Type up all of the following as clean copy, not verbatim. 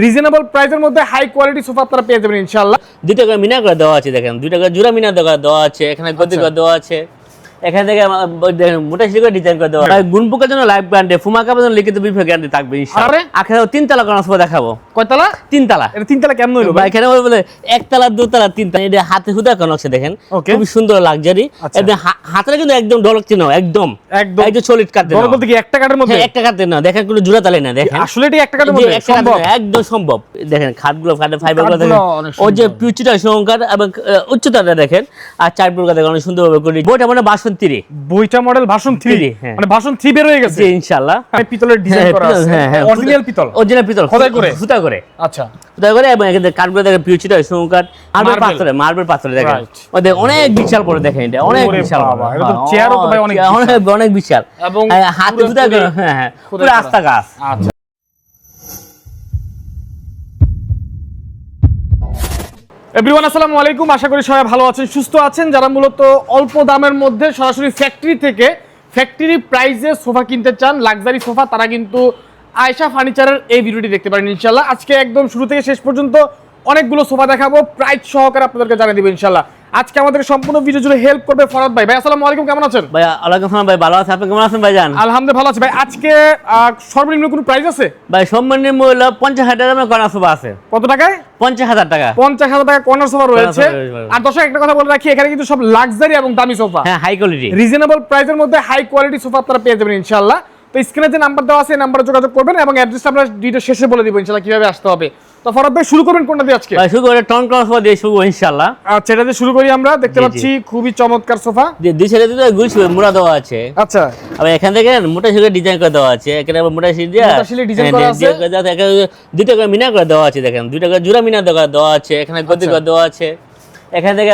Reasonable প্রাইসের মধ্যে high quality sofa আপনারা পেয়ে যাবেন ইনশাআল্লাহ। 2 টাকা মিনা করে দেওয়া আছে দেখেন, 2 টাকা জোড়া মিনা দেওয়া আছে, এখানে গদি করে দেওয়া আছে, এখান থেকে মোটা শিখে ডিজাইন করে দেওয়া হয়। গুণপোকার জন্য লাইভ গ্যারান্টি, ফুমাকার জন্য লিখিত বিফে গ্যারান্টি থাকবে ইনশাআল্লাহ। আখের 3 তলা কোন সোফা দেখাবো। কয়তলা? 3 তলা। এটা 3 তলা কেমন হলো ভাই? এখানে বলে 1 তলা 2 তলা 3 তলা, এটা হাতে হুদা কোন আছে দেখেন, খুব সুন্দর লাক্সারি। এটা হাতে কিন্তু একদম ডলকছে না, একদম একদম সলিড কাট দেন। ডল বলতে কি একটা কাটের মধ্যে? একটা কাট দেন না, দেখেন কোনো জোড়া তালে না, দেখেন আসলে এটা একটা কাটের মধ্যে সম্ভব, একদম সম্ভব। দেখেন খাটগুলো, খাটের ফাইবারগুলো দেখেন, ও যে পিউচিটা সংকার এবং উচ্চতাটা দেখেন, আর চার প্রকার দেখেন অনেক সুন্দরভাবে করি। বইটা মানে ভার্সন 3, বইটা মডেল ভার্সন 3, মানে ভার্সন 3 বের হয়ে গেছে ইনশাআল্লাহ। পিতলের ডিজাইন করা আছে, অরিজিনাল পিতল, অরিজিনাল পিতল খোদাই করে, সুতা করে। আচ্ছা, সুতা করে। এবং এখানে কাঠগুলো দেখেন পিউচিটা সংকার, মার্বেল পাথরে দেখেন, ওদের অনেক বিশাল করে দেখেন, এটা অনেক বিশাল। এটা তো চেয়ারও তো ভাই অনেক অনেক বিশাল, এবং হাতে সুতা করে, হ্যাঁ পুরো আস্তা গাছ। আচ্ছা, এভরিওয়ান আসসালামু আলাইকুম, আশা করি সবাই ভালো আছেন, সুস্থ আছেন। যারা মূলত অল্প দামের মধ্যে সরাসরি ফ্যাক্টরি থেকে ফ্যাক্টরি প্রাইসে সোফা কিনতে চান, লাক্সারি সোফা, তারা কিন্তু আয়েশা ফার্নিচারের এই ভিডিওটি দেখতে পারেন ইনশাআল্লাহ। আজকে একদম শুরু থেকে শেষ পর্যন্ত অনেকগুলো সোফা দেখাবো, প্রাইস সহকারে আপনাদেরকে জানিয়ে দেব ইনশাআল্লাহ। আজকে আমাদের সম্পূর্ণ ভিডিও জুড়ে হেল্প করবে ফরহাদ ভাই। ভাই আসসালামু আলাইকুম, কেমন আছেন? ভাই ওয়ালাইকুম আসসালাম, ভাই ভালো আছেন, আপনি কেমন আছেন ভাইজান? আলহামদুলিল্লাহ ভালো আছি ভাই। আজকে সর্বনিম্ন কোনো প্রাইস আছে? ভাই সর্বনিম্ন মূল্য 50,000 টাকা কর্নার সোফা আছে। কত টাকায়? 50,000 টাকা। 50,000 টাকা কর্নার সোফা রয়েছে। আর দর্শক একটা কথা বলে রাখি, এখানে কিন্তু সব লাক্সারি এবং দামি সোফা, হ্যাঁ হাই কোয়ালিটি, রিজনেবল প্রাইসের মধ্যে হাই কোয়ালিটি সোফা আপনারা পেয়ে যাবেন ইনশাআল্লাহ। তো স্ক্রিনে যে নাম্বার দেওয়া আছে এই নাম্বারে যোগাযোগ করবেন এবং অ্যাড্রেসটা আমরা ভিডিও শেষে বলে দিব ইনশাআল্লাহ কিভাবে আসতে হবে। তো ফরহাদ ভাই শুরু করবেন কোনটা দিয়ে আজকে? ভাই শুরু করে টন কর্নার সোফা দিয়ে শুরু ইনশাআল্লাহ। আচ্ছা, এটা দিয়ে শুরু করি আমরা। দেখতে পাচ্ছি খুবই চমৎকার সোফা, দুই সাইডে দুটো গুলশ মোড়া দেওয়া আছে। আচ্ছা, আবার এখান থেকে মোটা শিলে ডিজাইন করে দেওয়া আছে, এখানে আবার মোটা শিল দিয়ে ডিজাইন করা আছে, 2 টাকা মিনা করে দেওয়া আছে, দেখেন 2 টাকা জোড়া মিনা দেওয়া আছে, এখানে গদি করে দেওয়া আছে, এখান থেকে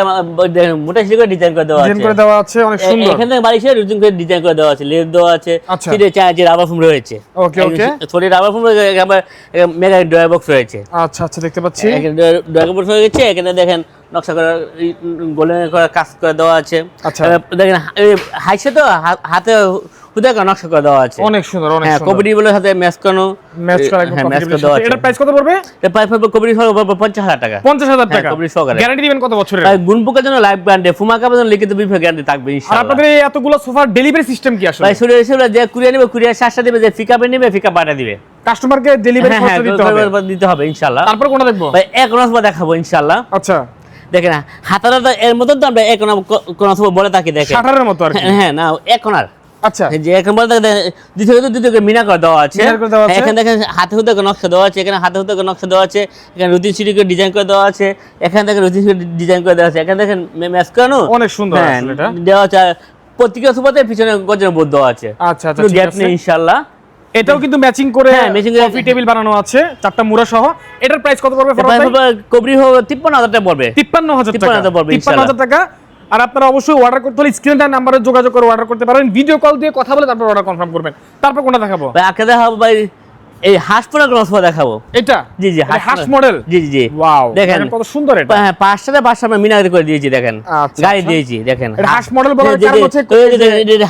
মোটা শিল করে ডিজাইন করে দেওয়া আছে, অনেক সুন্দর। এখান থেকে বালিশে রুটিন করে ডিজাইন করে দেওয়া আছে, লেজ দেওয়া আছে, সিটে চার্জ রাবার ফোম রয়েছে। ওকে ওকে, থোড়ি রাবার ফোম রয়েছে, আবার মেগা ড্রয়ার বক্স রয়েছে। আচ্ছা আচ্ছা, দেখতে পাচ্ছি এখানে ড্রয়ার বক্স রয়েছে, এখানে দেখেন নকশা করা গোল্ডেন করা কাজ করে দেওয়া আছে। আচ্ছা, দেখেন হাইসে তো হাতে হুদা নকশা করে দেওয়া আছে, অনেক সুন্দর, অনেক সুন্দর। কবরি বলে সাথে ম্যাচ করা একদম ম্যাচ করে দেওয়া আছে। এটা প্রাইস কত পড়বে? এটা প্রাইস পড়বে কবরি সহ 50,000 টাকা। 50,000 টাকা কবরি সহকারে। গ্যারান্টি দিবেন কত বছরের? ভাই গুণপোকার জন্য লাইভ গ্যারান্টি, ফুমাকার জন্য লিখিত বিফে গ্যারান্টি থাকবে আর ইনশাআল্লাহ। আপনাদের এই এতগুলো সোফার ডেলিভারি সিস্টেম কি আসলে? ভাই শুরু হিসেবে যে কুরিয়ার নেবে কুরিয়ার সাথে দিবে, যে পিকআপে নেবে পিকআপ পাঠিয়ে দিবে, কাস্টমারকে ডেলিভারি খরচ দিতে হবে ইনশাআল্লাহ। তারপর কোনটা দেখবো? ভাই এক নসবা দেখাবো ইনশাআল্লাহ। আচ্ছা, দেখেন হাতাটা এর মধ্যে তো আমরা এক কোন বলে থাকি, দেখেন শাটারের মতো আর কি। হ্যাঁ না এক কোণার। আচ্ছা, যে এখন বলতে দুটো মিনা করে দেওয়া আছে, এখানে দেখেন হাতে হুদা নকশা দেওয়া আছে, এখানে হাতে হুদা নকশা দেওয়া আছে, এখানে রুটিন সিটি করে ডিজাইন করে দেওয়া আছে, এখানে দেখেন রুটিন সিটি ডিজাইন করে দেওয়া আছে, এখানে দেখেন ম্যাচ করানো অনেক সুন্দর আসলে এটা দেওয়া আছে। প্রত্যেকটা সোফাতে পিছনে গজের বোর্ড দেওয়া আছে। আচ্ছা আচ্ছা, গ্যাপ নেই ইনশাআল্লাহ। এটাও কিন্তু ম্যাচিং করে কফি করে টেবিল বানানো আছে, চারটা মুড়া সহ। এটার প্রাইস কত পড়বে? কবরি হবে 53,000 টাকা পড়বে। 53,000 টাকা। আর আপনারা অবশ্যই অর্ডার করতে হলে স্ক্রিনে নাম্বারে যোগাযোগ করে অর্ডার করতে পারেন, ভিডিও কল দিয়ে কথা বলে তারপর অর্ডার কনফার্ম করবেন। তারপর কোনটা দেখাবো? ভাই আজকে দেখাবো ভাই এই হাঁসপোনা সোফা দেখাবো। এটা জি জি হাঁস মডেল। জি জি ওয়াও, দেখেন কত সুন্দর এটা। হ্যাঁ, পাঁচটাতে আমরা মিনার করে দিয়েছি, দেখেন গাড়ি দিয়েছি, দেখেন এটা হাঁস মডেল বলার কারণ হচ্ছে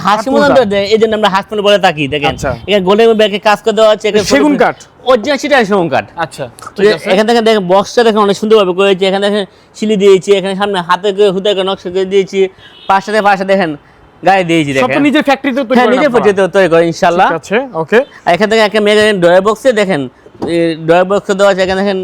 হাঁস মডেল, এইজন্য আমরা হাঁস মডেল বলে থাকি। দেখেন এখানে গোল্ডেন ব্যাগে কাজ করে দেওয়া আছে, সেগুন কাঠ, অরিজিনাল সেটা সেগুন কাঠ। আচ্ছা, এখান থেকে দেখেন বক্সটা দেখেন অনেক সুন্দরভাবে করেছি, এখানে দেখেন সিলি দিয়েছি, এখানে সামনে হাতে হুদা করে নকশা করে দিয়েছি, পাঁচটাতে দিয়েছেন গাড়ি দিয়েছি, দেখেন সব নিজের ফ্যাক্টরিতে তৈরি করেন, নিজের ফ্যাক্টরিতে তৈরি করে ইনশাআল্লাহ। ঠিক আছে, ওকে। এখান থেকে একটা মেগা ড্রয়ার বক্সে দেখেন ড্রয়ার বক্স দেওয়া আছে, এখানে দেখেন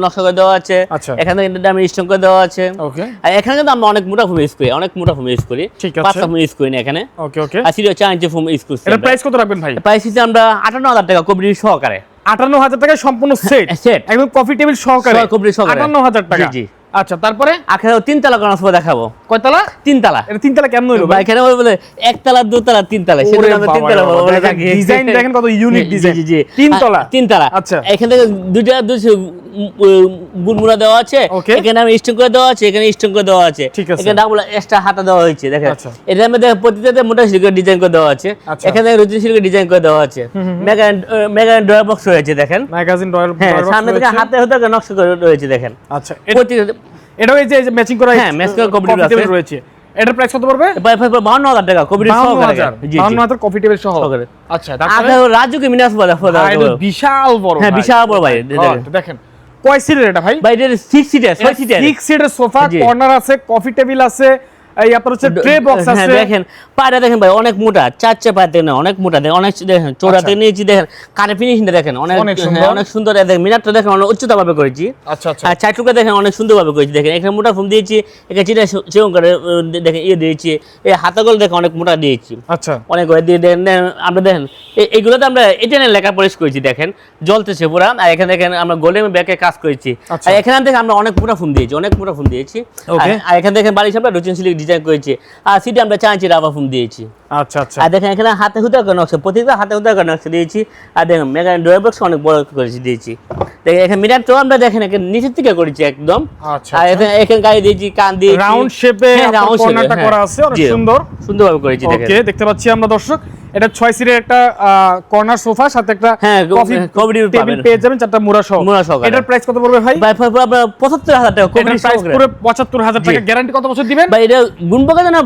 নকশা করে দেওয়া আছে, এখানে কিন্তু আমি স্টোন করে দেওয়া আছে। ওকে, আর এখানে কিন্তু আমরা অনেক মোটা ফোম ইউজ করি, অনেক মোটা ফোম ইউজ করি, ঠিক আছে, পাতলা ফোম ইউজ করি না এখানে। ওকে ওকে, আর সিরিয়াল 4 ইঞ্চি ফোম ইউজ করছি। এর প্রাইস কত রাখবেন ভাই? প্রাইস হচ্ছে আমরা 58,000 টাকা কবরি সহকারে। 58,000 টাকায় সম্পূর্ণ সেট, একদম কফি টেবিল সহকারে কবরি সহকারে 58,000 টাকা। জি জি। আচ্ছা, তারপরে আখের 3 তলা কোন সোফা দেখাবো। কয়তলা? 3 তলা। এটা 3 তলা কেমন হলো ভাই? এখানে বলে 1 তলা 2 তলা 3 তলা, সেটা আমরা 3 তলা বলে থাকি। ডিজাইন দেখেন কত ইউনিক ডিজাইন। জি জি, 3 তলা। 3 তলা। আচ্ছা, এখানে দুটো গুণমুড়া দেওয়া আছে, এখানে আমি স্টোন করে দেওয়া আছে, এখানে স্টোন করে দেওয়া আছে, এখানে ডাবল এক্সট্রা হাতা দেওয়া হয়েছে, দেখেন এটার মধ্যে প্রতিটাতে মোটা শিল্পের ডিজাইন করে দেওয়া আছে, এখানে রুটিন শিল্পের ডিজাইন করে দেওয়া আছে, মেগা ড্রয়ার বক্স রয়েছে, দেখেন ম্যাগাজিন ড্রয়ার বক্স, সামনে থেকে হাতে হাতে নকশা করে রয়েছে, দেখেন। আচ্ছা, এটাও এই যে ম্যাচিং করা, হ্যাঁ ম্যাচ করা কবরি আছে রয়েছে। এটার প্রাইস কত পড়বে? প্রাইস 52000 টাকা কফি টেবিল সহকারে। জি 52000 কফি টেবিল সহ। আচ্ছা তারপরে রাজুকে মিনাস বলে বিশাল বড়। হ্যাঁ বিশাল বড় ভাই। দেখেন কয় সিটের এটা ভাই? ভাই এটা 6 সিটের 6 সিটের 6 সিটের সোফা, কর্নার আছে, কফি টেবিল আছে, এই আপনার হচ্ছে ট্রে বক্স আছে। হ্যাঁ দেখেন পায়রা দেখেন ভাই অনেক মোটা, 4 পায়ে দেখেন অনেক মোটা, দেখেন অনেক দেখেন চোরাতে নিয়েছি, দেখেন কানে ফিনিশিংটা দেখেন অনেক অনেক সুন্দর, দেখেন মিনারটা দেখেন অনেক উচ্চতা ভাবে করেছি। আচ্ছা আচ্ছা। আর চারটুকরা দেখেন অনেক সুন্দর ভাবে করেছি, দেখেন এখানে মোটা ফোম দিয়েছি, এখানে চিটা সেবন করে দেখেন দিয়েছি, এই হাতাগুলো দেখেন অনেক মোটা দিয়েছি। আচ্ছা অনেক দিয়ে দেন আমরা দেখেন এইগুলোতে আমরা ইটালিয়ান লেখা পলিশ করেছি, দেখেন জ্বলতেছে পুরা। আর এখানে দেখেন আমরা গোল্ডেন ব্যাকে কাজ করেছি। আর এখানে দেখেন আমরা অনেক মোটা ফোম দিয়েছি, অনেক মোটা ফোম দিয়েছি। আর এখানে দেখেন বালিশ আমরা রুচিন সিলিক ডিজাইন করেছি, আর সিটে আমরা চাঁচি রাবার ফোম দিয়েছি। আচ্ছা আচ্ছা। আর দেখেন এখানে হাতে হুদা করে নকশা, প্রত্যেকটা হাতে হুদা করে নকশা দিয়েছি। আর দেখেন এখানে ডোর বক্স অনেক বড় করেছি দিয়েছি। দেখেন এখানে মিরারটাও আমরা দেখেন এখানে নিচের থেকে করেছি একদম। আচ্ছা। আর এখানে গাড়ি দিয়েছি, কান দিয়েছি, রাউন্ড শেপে কর্নারটা করা আছে, অনেক সুন্দর সুন্দরভাবে করেছি। দেখেন ওকে দেখতে পাচ্ছি আমরা দর্শক, এটা 6 সিটের একটা কর্নার সোফা, সাথে একটা কফি টেবিল পেয়ে যাবেন, 4টা মুড়া সহ। এটার প্রাইস কত পড়বে ভাই? ভাই 75000 টাকা কফি প্রাইস পুরো 75000 টাকা। গ্যারান্টি কত বছর দিবেন ভাই? এটা গুণপোকা জানা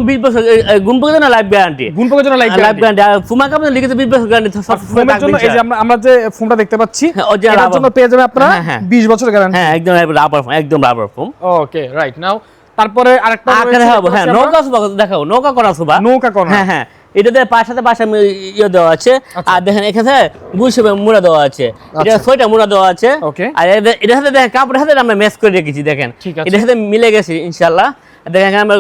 20 বছর, গুণপোকা জানা লাইফ গ্যারান্টি, গুণপোকা জানা লাইফ গ্যারান্টি। আর ফুমা কাপড় লিখেছে 20 বছর গ্যারান্টি। ফোমের জন্য এই যে আমরা যে ফোমটা দেখতে পাচ্ছি, এটার জন্য পেয়ে যাবেন আপনারা 20 বছর গ্যারান্টি। হ্যাঁ একদম রাবার ফোম, একদম রাবার ফোম। Okay right. নাও তারপরে আরেকটা হ্যাঁ নৌকা সোফা দেখাও, নৌকা করা সোফা, নৌকা করা। হ্যাঁ হ্যাঁ এটাতে পাশে ইয়ে দেওয়া আছে। আর দেখেন এখানে বুঝে মুড়া দেওয়া আছে, এটা 6টা মুড়া দেওয়া আছে। আর এটার সাথে দেখেন কাপড়ের সাথে আমরা ম্যাচ করে রেখেছি, দেখেন এটার সাথে মিলে গেছে ইনশাআল্লাহ। দেখেন আমরা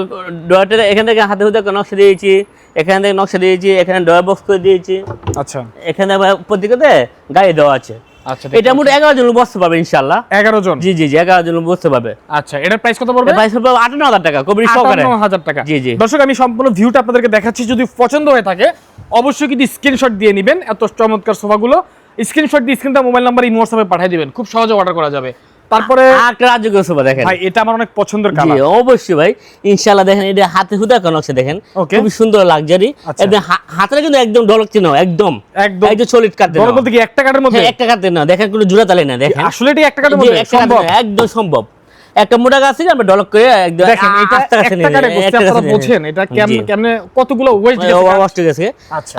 ডয়ারটা এখান থেকে হাতে হুতে নকশা দিয়েছি, এখান থেকে নকশা দিয়েছি, এখানে ডয়ার বক্স করে দিয়েছি। আচ্ছা এখানে আবার প্রত্যেকটাতে গাড়ি দেওয়া আছে। আচ্ছা এটা মোট 11 জন বসতে পারবে ইনশাআল্লাহ। 11 জন? জি জি জি 11 জন বসতে পারবে। আচ্ছা এটার প্রাইস কত পড়বে? প্রাইস পড়বে 58000 টাকা কবরি সহকারে। 58000 টাকা। জি জি। দর্শক আমি সম্পূর্ণ ভিউটা আপনাদেরকে দেখাচ্ছি, যদি পছন্দ হয়ে থাকে অবশ্যই কিন্তু স্ক্রিনশট দিয়ে নেবেন। এত চমৎকার সোফাগুলো স্ক্রিনশট দিয়ে স্ক্রিনটা মোবাইল নাম্বার ইন হোয়াটসঅ্যাপে পাঠিয়ে দিবেন, খুব সহজে অর্ডার করা যাবে। তারপরে একটা রাজকীয় সোফা দেখেন ভাই, এটা আমার অনেক পছন্দের কালার। জি অবশ্যই ভাই ইনশাআল্লাহ। দেখেন এটা হাতে হুদা নকশা দেখেন, খুব সুন্দর লাক্সারি। একদম হাতে কিন্তু একদম ডলকটি নাও, একদম একদম সলিড কাট দেন। বলতে কি একটা কাটের মধ্যে? একটা কাট দেন না, দেখেন কোনো জোড়া তালে না, দেখেন আসলে এটা একটা কাটের মধ্যে সম্ভব, একদম সম্ভব। একটা মোটা গাছ থেকে আমরা ডলক করে একদম দেখেন এটা একটা কাটে বসতে আপনারা বোঝেন এটা কেমনে কতগুলো ওয়েস্ট গেছে।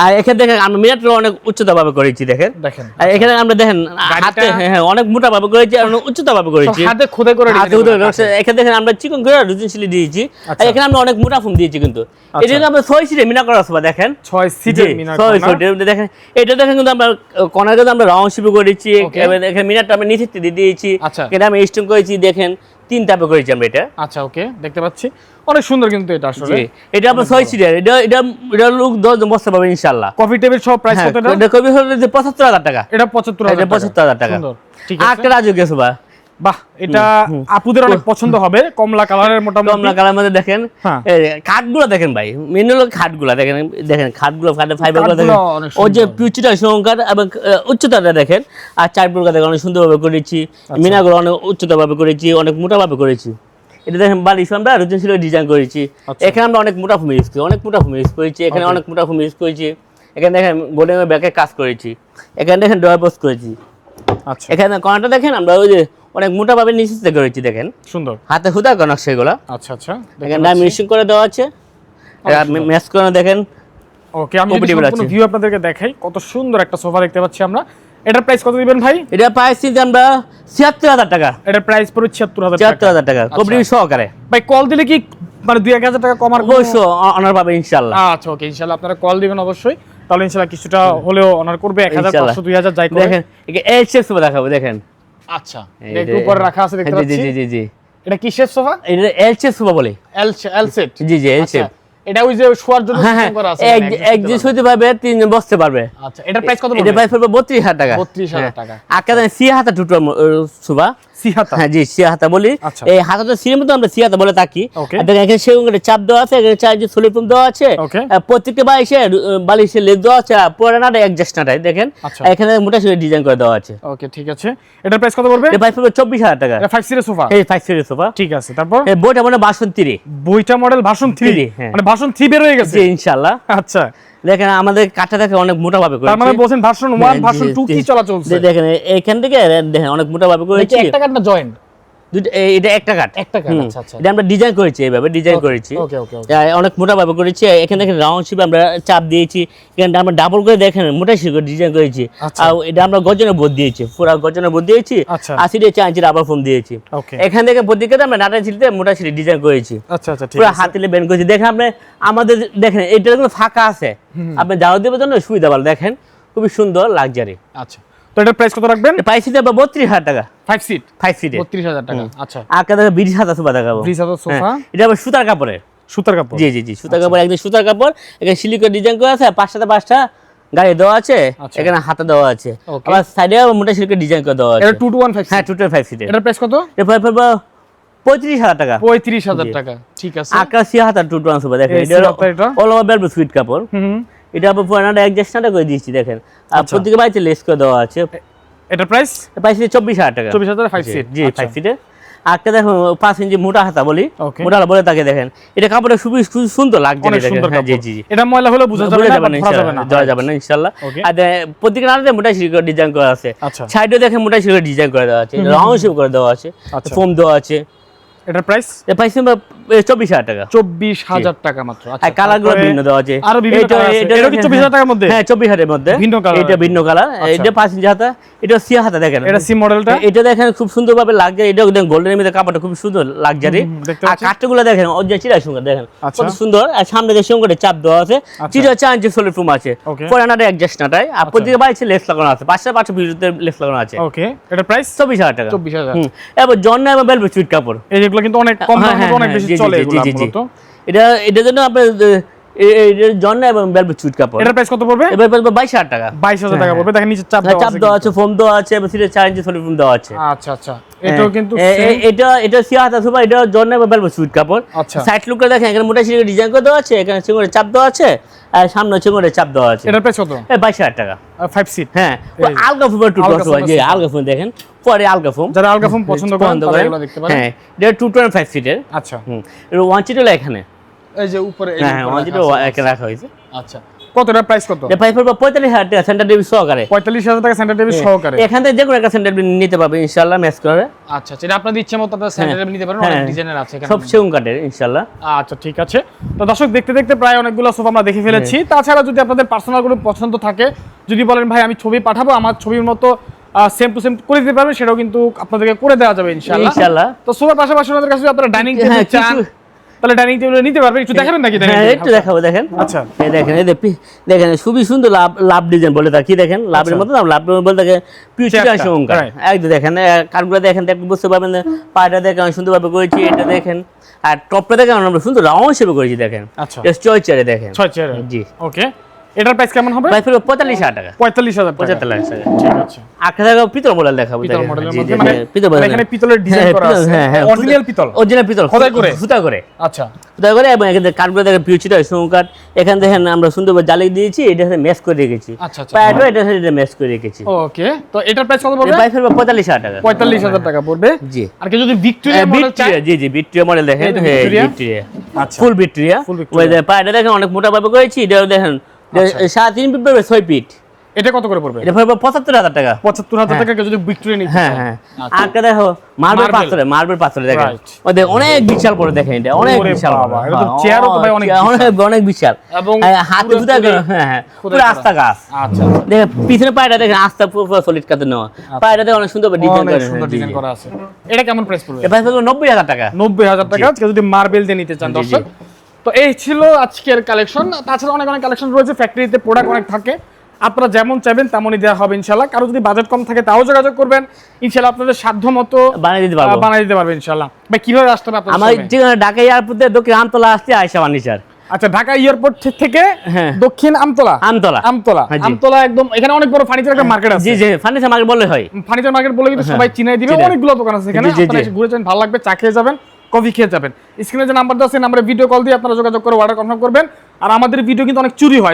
আর এখানে দেখেন আমরা মিনারটা অনেক উচ্চতা ভাবে করেছি, দেখেন দেখেন। আর এখানে আমরা দেখেন হাতে হ্যাঁ অনেক মোটা ভাবে করেছি আর অনেক উচ্চতা ভাবে করেছি, হাতে খোদাই করে দিয়েছি। এখানে দেখেন আমরা চিকন করে রুচিন সিলি দিয়েছি। আর এখানে আমরা অনেক মোটা ফোম দিয়েছি কিন্তু। এটা কিন্তু আমরা 6 সিটে মিনা করা সোফা, দেখেন 6 সিটে মিনা করা। 6 সিটে দেখেন এটা দেখেন কিন্তু আমরা কর্নারে আমরা রাউন্ড শেপ করেছি। এখানে মিনারটা আমরা নিচে দিয়ে দিয়েছি, এটা আমি স্টোন করেছি, দেখেন 3 ধাপে করেছি আমরা এটা। আচ্ছা ওকে দেখতে পাচ্ছি অনেক সুন্দর কিন্তু এটা আসলে। এটা আমরা 6 সিটের, এটা লোক 10 জন বসতে পারবে ইনশাআল্লাহ। কফি টেবিল সব প্রাইস কত? এটা কফি হলো যে 75000 টাকা। এটা 75000 টাকা। সুন্দর ঠিক আছে। আরেকটা রাজকীয় সোফা, বাহ এটা আপুদের অনেক পছন্দ হবে, কমলা কালারের মোটামুটি কমলা কালারের মধ্যে দেখেন খাটগুলো দেখেন ভাই, মেন হলো খাটগুলো দেখেন, দেখেন খাটগুলো ফাইবারগুলো দেখেন, ও যে পিচটা সংখ্যা এবং উচ্চতাটা দেখেন। আর চারপুরটা দেখেন অনেক সুন্দরভাবে করেছি, মিনাগুলো অনেক উচ্চতাভাবে করেছি, অনেক মোটাভাবে করেছি। এটা দেখেন বালিশ আমরা রুচিন সিলি ডিজাইন করেছি। এখানে আমরা অনেক মোটা ফোম ইউজ করি, অনেক মোটা ফোম ইউজ করেছি। এখানে অনেক মোটা ফোম ইউজ করেছি। এখানে দেখেন গোল্ডেন ব্যাকে কাজ করেছি। এখানে দেখেন ডয়ার বক্স করেছি। আচ্ছা এখানে কর্নারটা দেখেন আমরা ওই যে অনেক মোটা ভাবে নিচে করেছি, দেখেন সুন্দর হাতে হুদা নকশা সেগুলো। আচ্ছা আচ্ছা এখানে মিক্সিং করে দেওয়া আছে, ম্যাচ করে দেখেন। ওকে আমি সম্পূর্ণ ভিউ আপনাদেরকে দেখাই, কত সুন্দর একটা সোফা দেখতে পাচ্ছি আমরা। এটার প্রাইস কত দিবেন ভাই? এটা প্রাইস দিই আমরা 76000 টাকা। এটার প্রাইস পুরো 76000 টাকা কবরি সহকারে। ভাই কল দিলে কি মানে 2000 টাকা কমার অবশ্যই অনার পাবে ইনশাআল্লাহ। আচ্ছা ওকে ইনশাআল্লাহ আপনারা কল দিবেন অবশ্যই, তাহলে ইনশাআল্লাহ কিছুটা হলেও অনার করবে। 1500 2000 যাই করে। দেখেন এই এল শেপ সোফা দেখাবো, দেখেন। আচ্ছা এটা উপরে রাখা আছে দেখতে পাচ্ছি। জি জি জি এটা কি শেপ সোফা? এটা এল শেপ সোফা বলে, এল সেট। জি জি এল শেপ। এটা ওই যে শোয়ার জন্য সিস্টেম করা আছে, এক যে শুতে পারবে 3 জন বসতে পারবে। আচ্ছা এটার প্রাইস কত পড়বে? এটা প্রাইস পড়বে 32000 টাকা। 32000 টাকা। আকাদে সিহাতা টুটো সোফা, সিহাতা। হ্যাঁ জি সিহাতা বলি। এই হাতাটা সির মতো আমরা সিহাতা বলে থাকি। আর দেখেন এখানে সেগুন করে চাপ দেওয়া আছে, এখানে চার যে সলিপম দেওয়া আছে, প্রত্যেকটা বালিশে লেজ দেওয়া আছে, পুরানাটা অ্যাডজাস্টনাটাই দেখেন এখানে মোটা করে ডিজাইন করে দেওয়া আছে। ওকে ঠিক আছে। এটার প্রাইস কত পড়বে? এটা প্রাইস পড়বে 24000 টাকা। এটা 5 সিটের সোফা। এই 5 সিটের সোফা ঠিক আছে। তারপর এই বইটা মানে ভার্সন 3, বইটা মডেল ভার্সন 3, মানে ভার্সন 3 বের হয়ে গেছে জি ইনশাআল্লাহ। আচ্ছা দেখেন আমাদের কাঠটা দেখে অনেক মোটা ভাবে করেছে, তার মানে বলেন ভার্সন 1 ভার্সন 2 কি চলা চলছে। দেখেন এইখান থেকে দেখেন অনেক মোটা ভাবে করেছে। একটা কাঠ না জয়েন্ট? এটা একটা কাট। আচ্ছা আচ্ছা, এটা আমরা ডিজাইন করেছি, এইভাবে ডিজাইন করেছি। ওকে ওকে, অনেক মোটা ভাবে করেছি। এখানে দেখেন রাউন্ড শেপে আমরা চাপ দিয়েছি, এখানে আমরা ডাবল করে দেখেন মোটা শেপ ডিজাইন করেছি। আর এটা আমরা গর্জনের বোর্ড দিয়েছি, পুরো গর্জনের বোর্ড দিয়েছি। 80 দিয়ে 4 ইঞ্চি রাবার ফোম দিয়েছি। এখান থেকে প্রত্যেকটা আমরা নাটা ছিলতে মোটা ছিলি ডিজাইন করেছি। আচ্ছা আচ্ছা, ঠিক পুরো আছে। হাতিলে বেন করেছি। দেখেন আপনি আমাদের দেখেন এটা কোনো ফাঁকা আছে, আপনি যাওয়া দেওয়ার জন্য সুবিধা ভালো। দেখেন খুবই সুন্দর লাক্সারি। আচ্ছা, তো এটার প্রাইস কত রাখবেন? প্রাইস দিতে 32,000 টাকা। 5 সিট 5 সিটে 32,000 টাকা। আচ্ছা, আর কাছে 20,000 সোফা দেখাবো। 20,000 সোফা, এটা আবার সুতার কাপড়ের। সুতার কাপড়? জি জি জি, সুতার কাপড়, একদম সুতার কাপড়। এখানে সিলিকের ডিজাইন করা আছে, 5টা গাড়ি দেওয়া আছে, এখানে হাতে দেওয়া আছে। আবার সাইডে মোটা সিলিকের ডিজাইন করে দেওয়া আছে। এটা 2 to 1 5 হ্যাঁ, 2 to 5 সিটে। এটার প্রাইস কত? এটা 35,000 টাকা। 35,000 টাকা, ঠিক আছে। আকাশি হাতার 2 to 1 সোফা দেখেন, এটা অল ওভার বেলভেট সুইট কাপড়। এটা আবার পুরানাটা অ্যাডজাস্টটা করে দিয়েছি দেখেন। আর প্রত্যেক বাড়িতে লেস করে দেওয়া আছে। এটার প্রাইস? প্রাইস 24,000 টাকা। 24,000 5 সিট। জি, 5 সিটে। আজকে দেখুন 5 ইঞ্চি মোটা হাতা বলি, মোটা বলে তাকে দেখেন, এটা কাপড়টা খুবই সুন্দর লাগছে। হ্যাঁ, জি জি, এটা ময়লা হলে বোঝা যাবে না, ধরা যাবে না, ধরা যাবে না ইনশাআল্লাহ। আর প্রত্যেকটা নাতে মোটা সিলিকের ডিজাইন করা আছে। সাইডে দেখেন মোটা সিলিকের ডিজাইন করে দেওয়া আছে, রাউন্ড শেপ করে দেওয়া আছে, ফোম দেওয়া আছে। এটার প্রাইস? এর প্রাইস 24,000 টাকা। 24,000 টাকা মাত্র। আচ্ছা, আর কালারগুলো ভিন্ন দেওয়া আছে। আর বিভিন্ন কালার আছে। এটা কি 24,000 টাকার মধ্যে? হ্যাঁ, 24,000 এর মধ্যে ভিন্ন কালার। এটা ভিন্ন কালার। এটা 5 ইঞ্চি হাতা, এটা সি হাতা দেখেন। এটা সি মডেলটা। এটা দেখেন খুব সুন্দরভাবে লাগছে। এটা দেখেন গোল্ডেনের মধ্যে কাপড়টা খুব সুন্দর লাক্সারি। আর কাটগুলো দেখেন অরিজিনাল চিরা সঙ্গে দেখেন কত সুন্দর। আর সামনে যে সঙ্গে চাপ দেওয়া আছে, চিরা 4 ইঞ্চি সলিড ফোম আছে, পুরানাটা অ্যাডজাস্ট নাটাই। আর প্রত্যেক বাইরে লেস লাগানো আছে, 5 বিরুদ্ধে লেস লাগানো আছে। ওকে, এটার প্রাইস 24,000 টাকা। 24,000। এবার জর্না এবং বেলভেট সুইট কাপড়, এই যেগুলো কিন্তু অনেক কম দামে অনেক বেশি চলে এগুলো মূলত। এটার জন্য আপনার জর্না এবং বেলভেট সুইট কাপড়। এটার প্রাইস কত পড়বে? এবার 22,000 টাকা। 22,000 টাকা পড়বে। দেখেন নিচে চাপ দেওয়া আছে, ফোম দেওয়া আছে, এবং সিটে 4 ইঞ্চি সলিড ফোম দেওয়া আছে। আচ্ছা আচ্ছা, এটাও কিন্তু এটা সিয়া হাতা সোফা, এটা জর্না এবং বেলভেট সুইট কাপড়। সাইড লুকটা দেখেন, এখানে মোটা সিটে ডিজাইন করে দেওয়া আছে, এখানে চিংড়ে চাপ দেওয়া আছে, আর সামনে চিংড়ে চাপ দেওয়া আছে। এটার প্রাইস কত? 22,000 টাকা। 5 সিট। হ্যাঁ, আলগা ফোম টু সোফা, জি আলগা ফোম দেখেন, পরে আলগা ফোম। যারা আলগা ফোম পছন্দ করেন তারা এগুলো দেখতে পারেন। হ্যাঁ, এটা 225 সিটের। আচ্ছা, এটা 1 সিট হলো এখানে, এই যে উপরে হ্যাঁ 1 সিট এখানে রাখা হয়েছে। আচ্ছা, কতটা প্রাইস কত? এটা প্রাইস পড়বে 45,000 টাকা সেন্টার টিভি সহকারে। 45,000 টাকা সেন্টার টিভি সহকারে। এখান থেকে যে কোনো একটা সেন্টার টিভি নিতে পারবে ইনশাআল্লাহ, ম্যাচ করে। আচ্ছা, এটা আপনাদের ইচ্ছে মতো আপনারা সেন্টার টিভি নিতে পারেন, অনেক ডিজাইনের আছে এখানে, সব সেগুন কাঠের ইনশাআল্লাহ। আচ্ছা, ঠিক আছে। তো দর্শক, দেখতে দেখতে প্রায় অনেকগুলো সোফা আমরা দেখে ফেলেছি। তাছাড়া যদি আপনাদের পার্সোনাল কোনো পছন্দ থাকে, যদি বলেন ভাই আমি ছবি পাঠাবো, আমার ছবির মতো সেম টু সেম করে দিতে পারবেন, সেটাও কিন্তু আপনাদেরকে করে দেওয়া যাবে ইনশাআল্লাহ। তো সোফার পাশাপাশি আপনাদের কাছে আপনারা ডাইনিং টেবিল চান, তাহলে ডাইনিং টেবিল নিতে পারবেন। একটু দেখাবেন নাকি? একটু দেখাবো, দেখেন। আচ্ছা, এই দেখেন, এই দেখেন খুবই সুন্দর লাভ ডিজাইন বলে তা কি দেখেন, লাভের মতো না, লাভ বলে থাকে পিউচিটা সংখ্যা একদম দেখেন। কাঠগুলো দেখেন, দেখতে বুঝতে পারবেন, পাটা দেখেন সুন্দরভাবে করেছি, এটা দেখেন। আর টপটা দেখেন আমরা সুন্দর রাউন্ড শেপে করেছি দেখেন। আচ্ছা, 6 চেয়ারে দেখেন, 6 চেয়ারে। জি, ওকে। এটার প্রাইস কেমন হবে? প্রাইস পড়বে 45,000 টাকা। 45,000 টাকা। 45,000 টাকা, ঠিক আছে। আখা দেখো পিতল মডেল দেখাবো, পিতল মডেলের মধ্যে, মানে পিতল মডেল, এখানে পিতলের ডিজাইন করা আছে, অরিজিনাল পিতল, অরিজিনাল পিতল খোদাই করে, সুতা করে। আচ্ছা, সুতা করে। এবং এখানে কাঠগুলো দেখেন পিউচিটা সংকাট, এখানে দেখেন আমরা সুন্দরভাবে জালি দিয়েছি, এটা সাথে ম্যাচ করে রেখেছি। আচ্ছা আচ্ছা, পায়াটা এটা সাথে ম্যাচ করে রেখেছি। ওকে। তো এটার প্রাইস কত পড়বে? প্রাইস পড়বে 45,000 টাকা। 45,000 টাকা পড়বে। জি। আর কি যদি ভিক্টোরিয়া মডেল চাই? জি জি, ভিক্টোরিয়া মডেল দেখেন, ভিক্টোরিয়া, আচ্ছা, ফুল ভিক্টোরিয়া। ওই যে পায়াটা দেখেন অনেক মোটা ভাবে করেছি, এটাও দেখেন 3.5 ফিট পড়বে, 6 ফিট। এটা কত করে পড়বে? এটা পড়বে 75,000 টাকা। 75,000 টাকা যদি ভিক্টোরিয়া নিতে চাই। হ্যাঁ, আরেকটা দেখো মার্বেল পাথরে দেখেন, ওদের অনেক বিশাল করে দেখেন, এটা অনেক বিশাল। বাবা, এটা তো চেয়ারও তো ভাই অনেক অনেক বিশাল, এবং হাতে জুতা, হ্যাঁ পুরো আস্থা গাছ। আচ্ছা, দেখেন পিছনে পায়টা দেখেন আস্থা পুরো সলিড কাতে নেওয়া, পায়টা দেখেন অনেক সুন্দর ডিজাইন করা আছে। এটা কেমন প্রাইস পড়বে? এটা প্রাইস পড়বে 90,000 টাকা। 90,000 টাকা যদি মার্বেল দিয়ে নিতে চান দর্শক। তো এই ছিল আজকের কালেকশন। তাছাড়া অনেক কালেকশন রয়েছে, ফ্যাক্টরিতে প্রোডাক্ট অনেক থাকে, আপনারা যেমন চাইবেন তেমনই দেওয়া হবে ইনশাআল্লাহ। কারো যদি বাজেট কম থাকে তাও যোগাযোগ করবেন, ইনশাআল্লাহ আপনাদের সাধ্য মতো বানিয়ে দিতে পারবেন ইনশাআল্লাহ। ভাই কিভাবে আসতে হবে আপনাদের? আমার ঠিকানা ঢাকা এয়ারপোর্টে দক্ষিণ আমতলা আসতে আয়েশা ফার্নিচার। আচ্ছা, ঢাকা এয়ারপোর্ট থেকে দক্ষিণ আমতলা। আমতলা একদম এখানে অনেক বড় ফার্নিচার একটা মার্কেট আছে। জি জি, ফার্নিচার মার্কেট বললে হয়, ফার্নিচার মার্কেট বলে কিন্তু সবাই চিনাই দিবে। অনেকগুলো দোকান আছে এখানে, আপনারা এসে ঘুরে যাবেন, ভালো লাগবে, চা খেয়ে যাবেন, কফি খেয়ে যাবেন। স্ক্রিনে যে নাম্বার দেওয়া আছে, নাম্বারে ভিডিও কল দিয়ে আপনারা যোগাযোগ করে অর্ডার কনফার্ম করবেন। আর আমাদের ভিডিও কিন্তু অনেক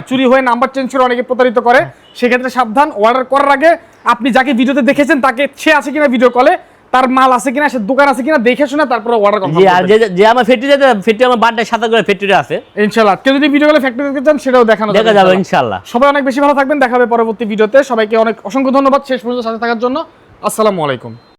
চুরি হয়ে নাম্বার চেঞ্জ করে অনেকে প্রতারিত করে, সেক্ষেত্রে সাবধান। অর্ডার করার আগে আপনি যাকে ভিডিওতে দেখেছেন তাকে সে আছে কিনা ভিডিও কলে, তার মাল আছে কিনা, সে দোকান আছে কিনা দেখে শুনে তারপরে অর্ডার কনফার্ম করবেন। আর যে আমার ফ্যাক্টরি আমার বাড্ডা সাদা করে ফ্যাক্টরি আছে ইনশাআল্লাহ। কেউ যদি ভিডিও কলে ফ্যাক্টরি দেখতে চান সেটাও দেখা যাবে ইনশাআল্লাহ। সবাই অনেক বেশি ভালো থাকবেন, দেখা হবে পরবর্তী ভিডিওতে। সবাইকে অনেক অসংখ্য ধন্যবাদ শেষ পর্যন্ত সাথে থাকার জন্য। আসসালামু আলাইকুম।